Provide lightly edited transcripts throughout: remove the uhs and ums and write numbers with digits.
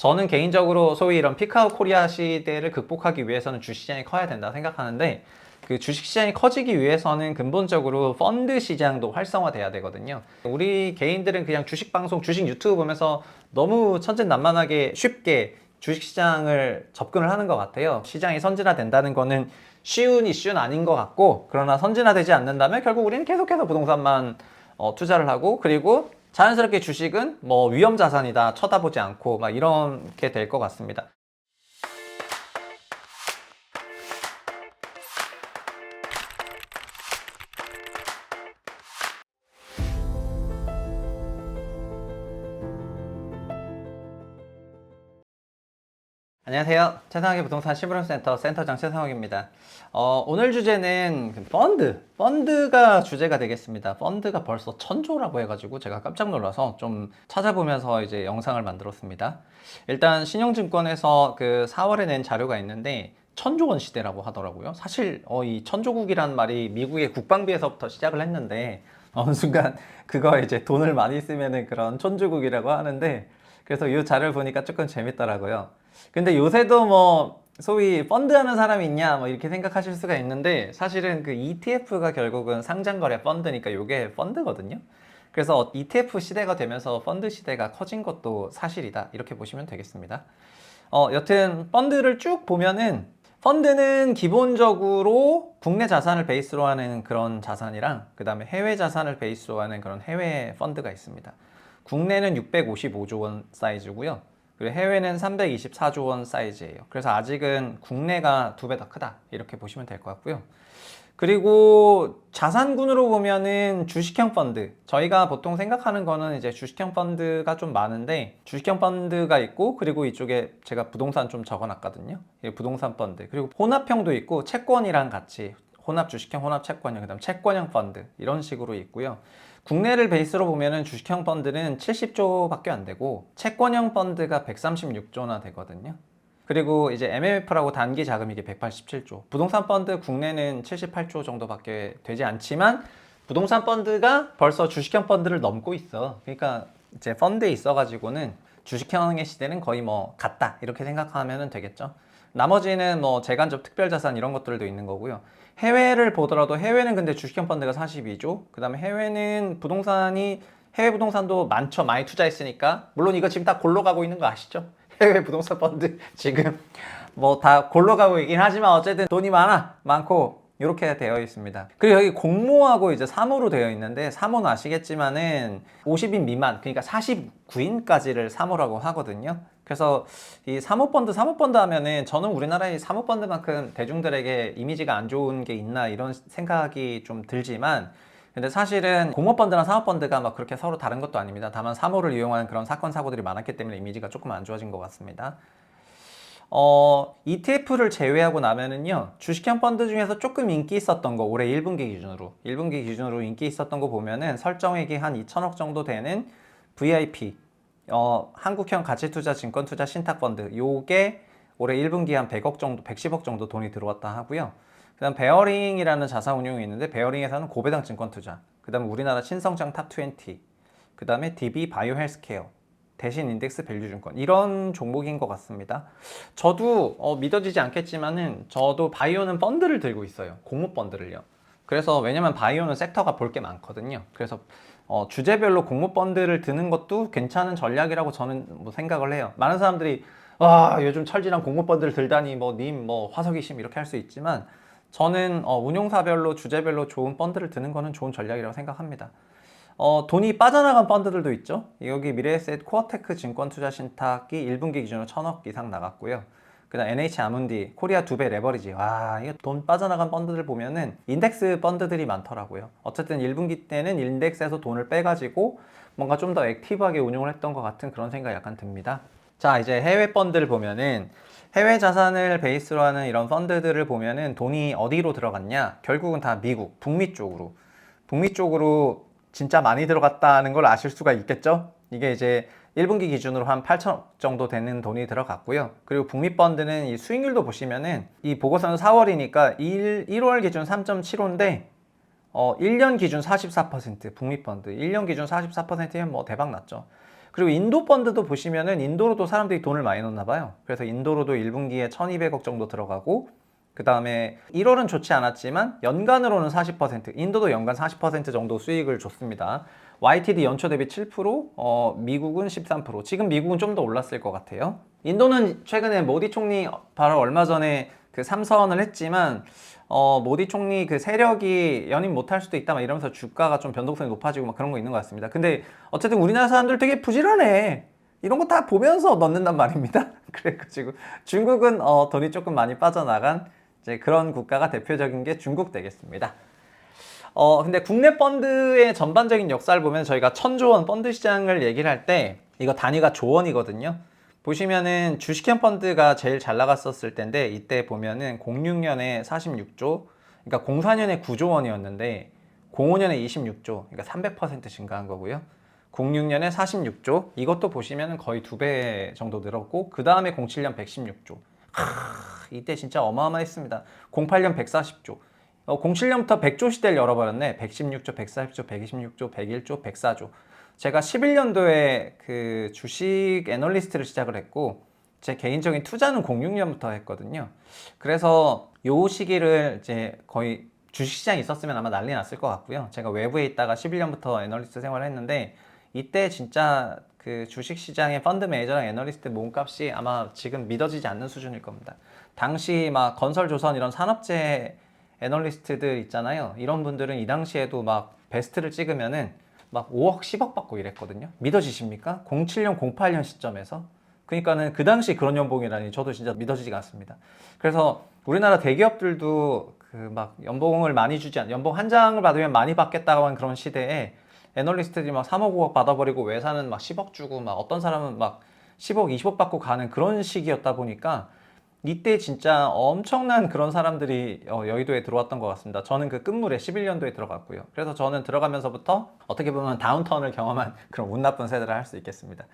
저는 개인적으로 소위 이런 피크아웃 코리아 시대를 극복하기 위해서는 주식시장이 커야 된다 생각하는데, 그 주식시장이 커지기 위해서는 근본적으로 펀드 시장도 활성화돼야 되거든요. 우리 개인들은 그냥 주식방송, 주식 유튜브 보면서 너무 천진난만하게 쉽게 주식시장을 접근을 하는 것 같아요. 시장이 선진화된다는 거는 쉬운 이슈는 아닌 것 같고, 그러나 선진화되지 않는다면 결국 우리는 계속해서 부동산만 투자를 하고, 그리고 자연스럽게 주식은 뭐 위험 자산이다 쳐다보지 않고 막 이렇게 될 것 같습니다. 안녕하세요. 최상욱의 부동산 시무룩센터 센터장 최상욱입니다. 오늘 주제는 펀드가 주제가 되겠습니다. 펀드가 벌써 1000조라고 해가지고 제가 깜짝 놀라서 좀 찾아보면서 이제 영상을 만들었습니다. 일단 신영증권에서 그 4월에 낸 자료가 있는데 1000조 원 시대라고 하더라고요. 사실 이 천조국이란 말이 미국의 국방비에서부터 시작을 했는데 어느 순간 그거 이제 돈을 많이 쓰면은 그런 천조국이라고 하는데, 그래서 이 자료를 보니까 조금 재밌더라고요. 근데 요새도 뭐 소위 펀드 하는 사람이 있냐 뭐 이렇게 생각하실 수가 있는데, 사실은 그 ETF가 결국은 상장거래 펀드니까 이게 펀드거든요. 그래서 ETF 시대가 되면서 펀드 시대가 커진 것도 사실이다 이렇게 보시면 되겠습니다. 여튼 펀드를 쭉 보면은, 펀드는 기본적으로 국내 자산을 베이스로 하는 그런 자산이랑 그 다음에 해외 자산을 베이스로 하는 그런 해외 펀드가 있습니다. 국내는 655조 원 사이즈고요. 그리고 해외는 324조 원 사이즈예요. 그래서 아직은 국내가 2배 더 크다 이렇게 보시면 될 것 같고요. 그리고 자산군으로 보면은 주식형 펀드, 저희가 보통 생각하는 거는 이제 주식형 펀드가 좀 많은데, 주식형 펀드가 있고, 그리고 이쪽에 제가 부동산 좀 적어놨거든요. 부동산 펀드, 그리고 혼합형도 있고 채권이랑 같이 혼합 주식형, 혼합 채권형, 그다음 채권형 펀드 이런 식으로 있고요. 국내를 베이스로 보면은 주식형 펀드는 70조밖에 안 되고 채권형 펀드가 136조나 되거든요. 그리고 이제 MMF라고 단기 자금이 187조. 부동산 펀드 국내는 78조 정도밖에 되지 않지만 부동산 펀드가 벌써 주식형 펀드를 넘고 있어. 그러니까 이제 펀드에 있어가지고는 주식형의 시대는 거의 뭐 같다 이렇게 생각하면 되겠죠. 나머지는 뭐 재간접 특별자산 이런 것들도 있는 거고요. 해외를 보더라도 해외는 근데 주식형 펀드가 42조. 그 다음에 해외는 해외 부동산도 많죠. 많이 투자했으니까. 물론 이거 지금 다 골로 가고 있는 거 아시죠? 해외 부동산 펀드 지금 뭐 다 골로 가고 있긴 하지만 어쨌든 돈이 많고 이렇게 되어 있습니다. 그리고 여기 공모하고 이제 사모로 되어 있는데, 사모는 아시겠지만은 50인 미만, 그러니까 49인까지를 사모라고 하거든요. 그래서 이 사모펀드 하면은, 저는 우리나라의 사모펀드만큼 대중들에게 이미지가 안 좋은 게 있나 이런 생각이 좀 들지만, 근데 사실은 공모펀드나 사모펀드가 막 그렇게 서로 다른 것도 아닙니다. 다만 사모를 이용한 그런 사건 사고들이 많았기 때문에 이미지가 조금 안 좋아진 것 같습니다. ETF를 제외하고 나면은요, 주식형 펀드 중에서 조금 인기 있었던 거, 올해 1분기 기준으로 인기 있었던 거 보면은 설정액이 한 2천억 정도 되는 VIP, 한국형 가치투자 증권투자 신탁펀드, 요게 올해 1분기 한 100억 정도, 110억 정도 돈이 들어왔다 하고요. 그 다음 베어링이라는 자산운용이 있는데, 베어링에서는 고배당 증권투자, 그 다음 우리나라 신성장 탑20, 그 다음에 DB 바이오 헬스케어, 대신 인덱스 밸류증권, 이런 종목인 것 같습니다. 저도 믿어지지 않겠지만은 저도 바이오는 펀드를 들고 있어요. 공모 펀드를요. 그래서 왜냐면 바이오는 섹터가 볼 게 많거든요. 그래서 주제별로 공모 펀드를 드는 것도 괜찮은 전략이라고 저는 뭐 생각을 해요. 많은 사람들이 와, 요즘 철진한 공모 펀드를 들다니 뭐 님 뭐 화석이심 이렇게 할 수 있지만, 저는 운용사별로 주제별로 좋은 펀드를 드는 거는 좋은 전략이라고 생각합니다. 돈이 빠져나간 펀드들도 있죠. 여기 미래에셋 코어테크 증권투자 신탁이 1분기 기준으로 1000억 이상 나갔고요. 그 다음 NH 아문디 코리아 2배 레버리지. 와, 이거 돈 빠져나간 펀드들 보면은 인덱스 펀드들이 많더라고요. 어쨌든 1분기 때는 인덱스에서 돈을 빼가지고 뭔가 좀 더 액티브하게 운용을 했던 것 같은 그런 생각이 약간 듭니다. 자, 이제 해외 펀드를 보면은, 해외 자산을 베이스로 하는 이런 펀드들을 보면은 돈이 어디로 들어갔냐? 결국은 다 미국, 북미 쪽으로 진짜 많이 들어갔다는 걸 아실 수가 있겠죠. 이게 이제 1분기 기준으로 한 8천억 정도 되는 돈이 들어갔고요. 그리고 북미 펀드는 이 수익률도 보시면은, 이 보고서는 4월이니까 1월 기준 3.75인데 1년 기준 44%, 북미 펀드 1년 기준 44%면 뭐 대박 났죠. 그리고 인도 펀드도 보시면은 인도로도 사람들이 돈을 많이 넣나 봐요. 그래서 인도로도 1분기에 1200억 정도 들어가고, 그 다음에 1월은 좋지 않았지만 연간으로는 40%, 인도도 연간 40% 정도 수익을 줬습니다. YTD 연초 대비 7%, 미국은 13%. 지금 미국은 좀 더 올랐을 것 같아요. 인도는 최근에 모디 총리 바로 얼마 전에 그 3선을 했지만 모디 총리 그 세력이 연임 못할 수도 있다 막 이러면서 주가가 좀 변동성이 높아지고 막 그런 거 있는 것 같습니다. 근데 어쨌든 우리나라 사람들 되게 부지런해. 이런 거 다 보면서 넣는단 말입니다. 그래가지고 중국은 돈이 조금 많이 빠져나간 이제 그런 국가가 대표적인 게 중국 되겠습니다. 근데 국내 펀드의 전반적인 역사를 보면 저희가 1000조 원 펀드 시장을 얘기를 할 때 이거 단위가 조원이거든요. 보시면은 주식형 펀드가 제일 잘 나갔었을 때인데 이때 보면은 06년에 46조, 그러니까 04년에 9조 원이었는데 05년에 26조, 그러니까 300% 증가한 거고요. 06년에 46조, 이것도 보시면은 거의 2배 정도 늘었고 그 다음에 07년 116조. 이때 진짜 어마어마했습니다. 08년 140조. 07년부터 100조 시대를 열어버렸네. 116조, 140조, 126조, 101조, 104조. 제가 11년도에 그 주식 애널리스트를 시작을 했고 제 개인적인 투자는 06년부터 했거든요. 그래서 요 시기를 이제 거의 주식시장이 있었으면 아마 난리 났을 것 같고요. 제가 외부에 있다가 11년부터 애널리스트 생활을 했는데 이때 진짜 그 주식시장의 펀드 매니저랑 애널리스트 몸값이 아마 지금 믿어지지 않는 수준일 겁니다. 당시 막 건설조선 이런 산업재 애널리스트들 있잖아요. 이런 분들은 이 당시에도 막 베스트를 찍으면은 막 5억, 10억 받고 이랬거든요. 믿어지십니까? 07년, 08년 시점에서. 그러니까는 그 당시 그런 연봉이라니 저도 진짜 믿어지지가 않습니다. 그래서 우리나라 대기업들도 그 막 연봉을 많이 주지 않, 연봉 한 장을 받으면 많이 받겠다고 한 그런 시대에 애널리스트들이 막 3억, 5억 받아버리고 외사는 막 10억 주고 막 어떤 사람은 막 10억, 20억 받고 가는 그런 시기였다 보니까 이때 진짜 엄청난 그런 사람들이 여의도에 들어왔던 것 같습니다. 저는 그 끝물에 11년도에 들어갔고요. 그래서 저는 들어가면서부터 어떻게 보면 다운턴을 경험한 그런 운 나쁜 세대를 할 수 있겠습니다.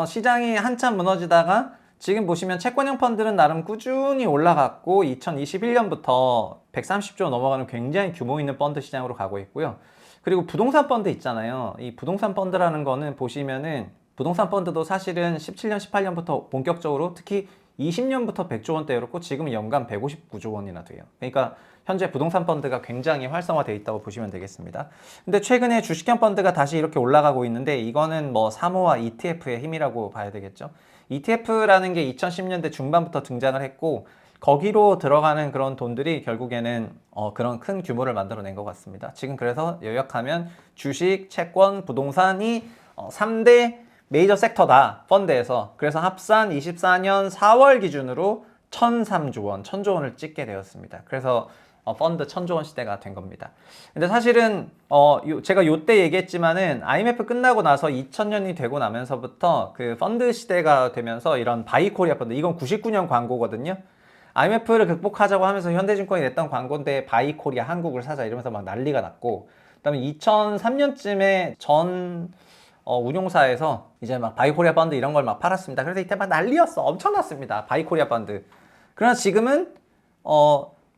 시장이 한참 무너지다가 지금 보시면 채권형 펀드는 나름 꾸준히 올라갔고 2021년부터 130조 넘어가는 굉장히 규모 있는 펀드 시장으로 가고 있고요. 그리고 부동산 펀드 있잖아요. 이 부동산 펀드라는 거는 보시면은 부동산 펀드도 사실은 17년, 18년부터 본격적으로 특히 20년부터 100조 원대였고 지금은 연간 159조 원이나 돼요. 그러니까 현재 부동산 펀드가 굉장히 활성화되어 있다고 보시면 되겠습니다. 근데 최근에 주식형 펀드가 다시 이렇게 올라가고 있는데 이거는 뭐 사모와 ETF의 힘이라고 봐야 되겠죠. ETF라는 게 2010년대 중반부터 등장을 했고 거기로 들어가는 그런 돈들이 결국에는 그런 큰 규모를 만들어낸 것 같습니다. 지금 그래서 요약하면 주식, 채권, 부동산이 3대 메이저 섹터다 펀드에서. 그래서 합산 24년 4월 기준으로 1003조 원, 1000조 원을 찍게 되었습니다. 그래서 펀드 1000조 원 시대가 된 겁니다. 근데 사실은 제가 요때 얘기했지만은 IMF 끝나고 나서 2000년이 되고 나면서부터 그 펀드 시대가 되면서 이런 바이코리아 펀드, 이건 99년 광고거든요. IMF를 극복하자고 하면서 현대증권이 냈던 광고인데 바이코리아 한국을 사자 이러면서 막 난리가 났고, 그다음에 2003년쯤에 전 운용사에서 이제 막 바이코리아 펀드 이런 걸 막 팔았습니다. 그래서 이때 막 난리였어. 엄청났습니다. 바이코리아 펀드. 그러나 지금은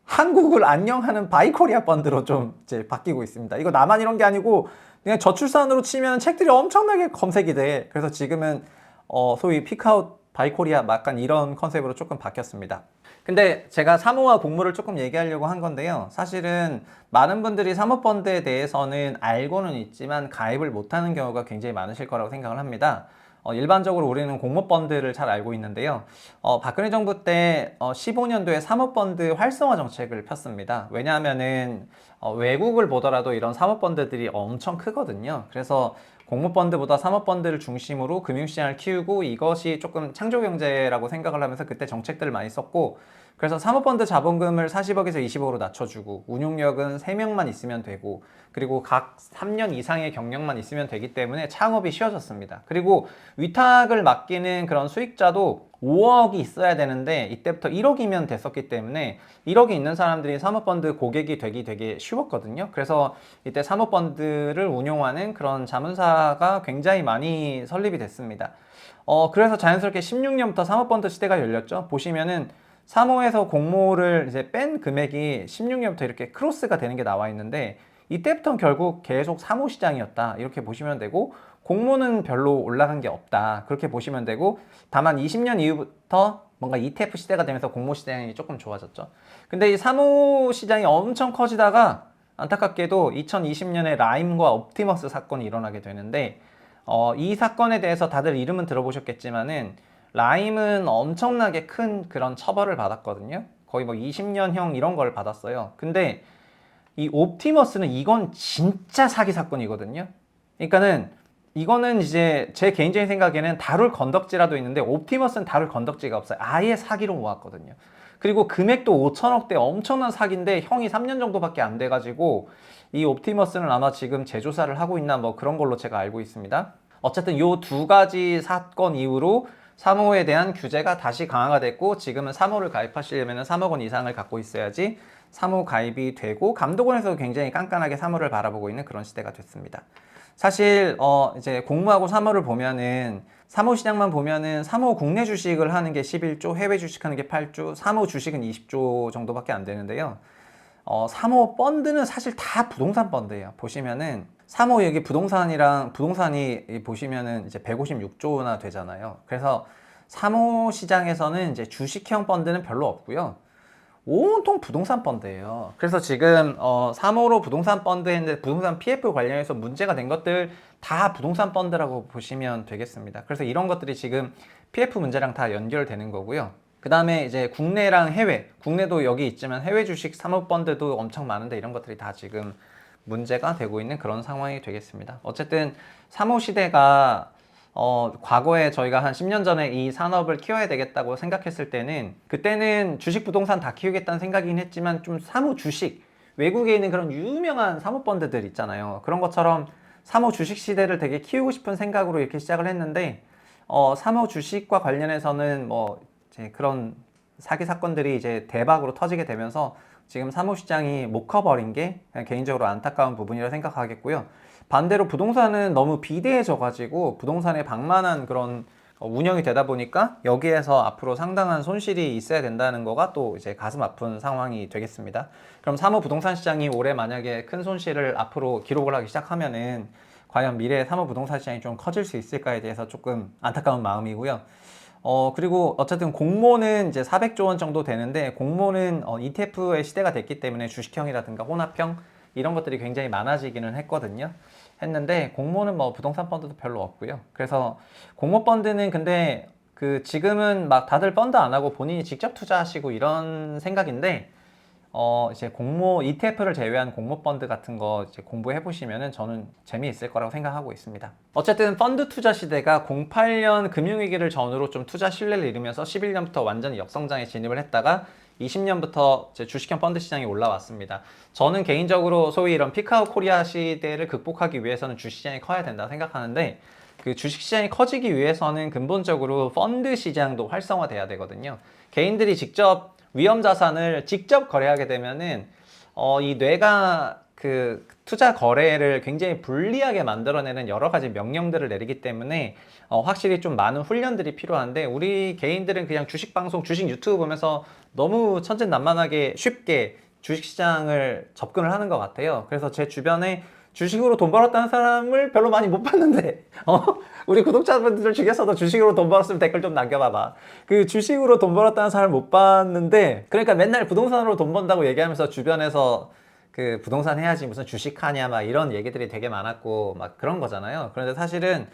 한국을 안녕하는 바이코리아 펀드로 좀 이제 바뀌고 있습니다. 이거 나만 이런 게 아니고 그냥 저출산으로 치면 책들이 엄청나게 검색이 돼. 그래서 지금은 소위 피크아웃 바이코리아 약간 이런 컨셉으로 조금 바뀌었습니다. 근데 제가 사모와 공모를 조금 얘기하려고 한 건데요. 사실은 많은 분들이 사모펀드에 대해서는 알고는 있지만 가입을 못하는 경우가 굉장히 많으실 거라고 생각을 합니다. 일반적으로 우리는 공모펀드를 잘 알고 있는데요. 박근혜 정부 때 15년도에 사모펀드 활성화 정책을 폈습니다. 왜냐하면은 외국을 보더라도 이런 사모펀드들이 엄청 크거든요. 그래서 공모펀드보다 사모펀드를 중심으로 금융시장을 키우고 이것이 조금 창조경제라고 생각을 하면서 그때 정책들을 많이 썼고, 그래서 사모펀드 자본금을 40억에서 20억으로 낮춰주고 운용력은 3명만 있으면 되고 그리고 각 3년 이상의 경력만 있으면 되기 때문에 창업이 쉬워졌습니다. 그리고 위탁을 맡기는 그런 수익자도 5억이 있어야 되는데 이때부터 1억이면 됐었기 때문에 1억이 있는 사람들이 사모펀드 고객이 되기 되게 쉬웠거든요. 그래서 이때 사모펀드를 운용하는 그런 자문사가 굉장히 많이 설립이 됐습니다. 그래서 자연스럽게 16년부터 사모펀드 시대가 열렸죠. 보시면은 사모에서 공모를 이제 뺀 금액이 16년부터 이렇게 크로스가 되는 게 나와 있는데 이때부터는 결국 계속 사모 시장이었다 이렇게 보시면 되고, 공모는 별로 올라간 게 없다. 그렇게 보시면 되고, 다만 20년 이후부터 뭔가 ETF 시대가 되면서 공모 시장이 조금 좋아졌죠. 근데 이 사모 시장이 엄청 커지다가 안타깝게도 2020년에 라임과 옵티머스 사건이 일어나게 되는데, 이 사건에 대해서 다들 이름은 들어보셨겠지만은 라임은 엄청나게 큰 그런 처벌을 받았거든요. 거의 뭐 20년형 이런 걸 받았어요. 근데 이 옵티머스는 이건 진짜 사기 사건이거든요. 그러니까는 이거는 이제 제 개인적인 생각에는 다룰 건덕지라도 있는데 옵티머스는 다룰 건덕지가 없어요. 아예 사기로 모았거든요. 그리고 금액도 5천억대 엄청난 사기인데 형이 3년 정도밖에 안 돼가지고 이 옵티머스는 아마 지금 재조사를 하고 있나 뭐 그런 걸로 제가 알고 있습니다. 어쨌든 요 두 가지 사건 이후로 사모에 대한 규제가 다시 강화가 됐고, 지금은 사모를 가입하시려면 3억 원 이상을 갖고 있어야지 사모 가입이 되고, 감독원에서도 굉장히 깐깐하게 사모를 바라보고 있는 그런 시대가 됐습니다. 사실 이제 공모하고 사모를 보면은 사모 시장만 보면은 사모 국내 주식을 하는 게 11조, 해외 주식하는 게 8조, 사모 주식은 20조 정도밖에 안 되는데요. 사모 펀드는 사실 다 부동산 펀드예요. 보시면은 사모 여기 부동산이 보시면은 이제 156조나 되잖아요. 그래서 사모 시장에서는 이제 주식형 펀드는 별로 없고요. 온통 부동산 펀드예요. 그래서 지금 사모로 부동산 펀드 했는데 부동산 PF 관련해서 문제가 된 것들 다 부동산 펀드라고 보시면 되겠습니다. 그래서 이런 것들이 지금 PF 문제랑 다 연결되는 거고요. 그 다음에 이제 국내랑 해외, 국내도 여기 있지만 해외 주식 사모 펀드도 엄청 많은데 이런 것들이 다 지금 문제가 되고 있는 그런 상황이 되겠습니다. 어쨌든 사모 시대가 과거에 저희가 한 10년 전에 이 산업을 키워야 되겠다고 생각했을 때는, 그때는 주식 부동산 다 키우겠다는 생각이긴 했지만 좀 사모 주식, 외국에 있는 그런 유명한 사모펀드들 있잖아요. 그런 것처럼 사모 주식 시대를 되게 키우고 싶은 생각으로 이렇게 시작을 했는데, 사모 주식과 관련해서는 뭐 이제 그런 사기 사건들이 이제 대박으로 터지게 되면서 지금 사모 시장이 못 커버린 게 개인적으로 안타까운 부분이라 생각하겠고요. 반대로 부동산은 너무 비대해져 가지고 부동산에 방만한 그런 운영이 되다 보니까 여기에서 앞으로 상당한 손실이 있어야 된다는 거가 또 이제 가슴 아픈 상황이 되겠습니다. 그럼 사모 부동산 시장이 올해 만약에 큰 손실을 앞으로 기록을 하기 시작하면은 과연 미래에 사모 부동산 시장이 좀 커질 수 있을까에 대해서 조금 안타까운 마음이고요. 그리고 어쨌든 공모는 이제 400조 원 정도 되는데, 공모는 ETF의 시대가 됐기 때문에 주식형이라든가 혼합형 이런 것들이 굉장히 많아지기는 했는데 공모는 뭐 부동산 펀드도 별로 없고요. 그래서 공모 펀드는 근데 그 지금은 막 다들 펀드 안 하고 본인이 직접 투자하시고 이런 생각인데, 이제 공모 ETF를 제외한 공모 펀드 같은 거 이제 공부해 보시면은 저는 재미있을 거라고 생각하고 있습니다. 어쨌든 펀드 투자 시대가 08년 금융위기를 전후로 좀 투자 신뢰를 잃으면서 11년부터 완전히 역성장에 진입을 했다가 20년부터 이제 주식형 펀드 시장이 올라왔습니다. 저는 개인적으로 소위 이런 피크아웃 코리아 시대를 극복하기 위해서는 주식시장이 커야 된다 생각하는데, 그 주식시장이 커지기 위해서는 근본적으로 펀드 시장도 활성화돼야 되거든요. 개인들이 직접 위험 자산을 직접 거래하게 되면은 이 뇌가 그 투자 거래를 굉장히 불리하게 만들어내는 여러 가지 명령들을 내리기 때문에 확실히 좀 많은 훈련들이 필요한데, 우리 개인들은 그냥 주식 방송, 주식 유튜브 보면서 너무 천진난만하게 쉽게 주식시장을 접근을 하는 것 같아요. 그래서 제 주변에 주식으로 돈 벌었다는 사람을 별로 많이 못 봤는데, 우리 구독자분들 중에서도 주식으로 돈 벌었으면 댓글 좀 남겨봐봐. 그 주식으로 돈 벌었다는 사람을 못 봤는데, 그러니까 맨날 부동산으로 돈 번다고 얘기하면서 주변에서 그 부동산 해야지 무슨 주식하냐 막 이런 얘기들이 되게 많았고 막 그런 거잖아요. 그런데 사실은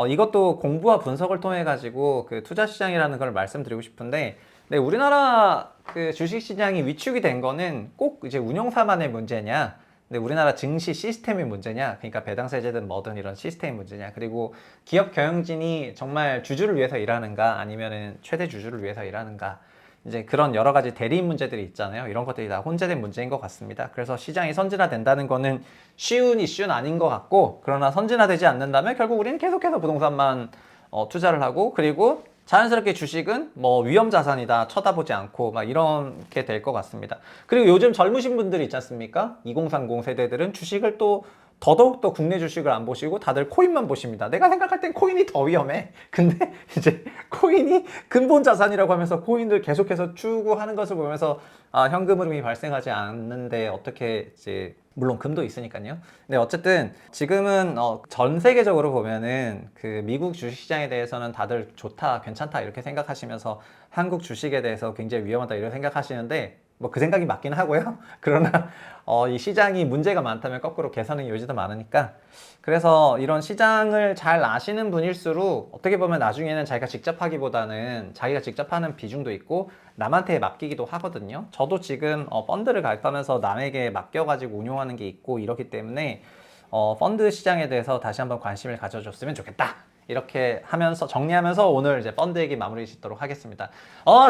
이것도 공부와 분석을 통해 가지고 그 투자 시장이라는 걸 말씀드리고 싶은데, 네, 우리나라 그 주식 시장이 위축이 된 거는 꼭 이제 운용사만의 문제냐, 근데 우리나라 증시 시스템의 문제냐, 그러니까 배당세제든 뭐든 이런 시스템의 문제냐, 그리고 기업 경영진이 정말 주주를 위해서 일하는가 아니면은 최대 주주를 위해서 일하는가, 이제 그런 여러 가지 대리인 문제들이 있잖아요. 이런 것들이 다 혼재된 문제인 것 같습니다. 그래서 시장이 선진화된다는 거는 쉬운 이슈는 아닌 것 같고, 그러나 선진화되지 않는다면 결국 우리는 계속해서 부동산만 투자를 하고, 그리고 자연스럽게 주식은 뭐 위험 자산이다 쳐다보지 않고 막 이렇게 될 것 같습니다. 그리고 요즘 젊으신 분들이 있지 않습니까? 2030 세대들은 주식을 또 더더욱 더 국내 주식을 안 보시고 다들 코인만 보십니다. 내가 생각할 땐 코인이 더 위험해. 근데 이제 코인이 근본 자산이라고 하면서 코인들 계속해서 추구하는 것을 보면서 현금 흐름이 발생하지 않는데 어떻게 이제 물론 금도 있으니까요. 근데 어쨌든 지금은 전 세계적으로 보면은 그 미국 주식시장에 대해서는 다들 좋다, 괜찮다 이렇게 생각하시면서 한국 주식에 대해서 굉장히 위험하다 이렇게 생각하시는데 뭐 그 생각이 맞긴 하고요. 그러나 이 시장이 문제가 많다면 거꾸로 개선의 여지도 많으니까 그래서 이런 시장을 잘 아시는 분일수록 어떻게 보면 나중에는 자기가 직접 하기보다는 자기가 직접 하는 비중도 있고 남한테 맡기기도 하거든요. 저도 지금 펀드를 가입하면서 남에게 맡겨가지고 운용하는 게 있고 이렇기 때문에 펀드 시장에 대해서 다시 한번 관심을 가져줬으면 좋겠다. 이렇게 하면서 정리하면서 오늘 이제 펀드 얘기 마무리 짓도록 하겠습니다.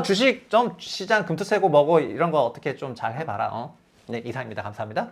주식 좀 시장 금투세고 뭐고 이런 거 어떻게 좀 잘 해봐라. 네, 이상입니다. 감사합니다.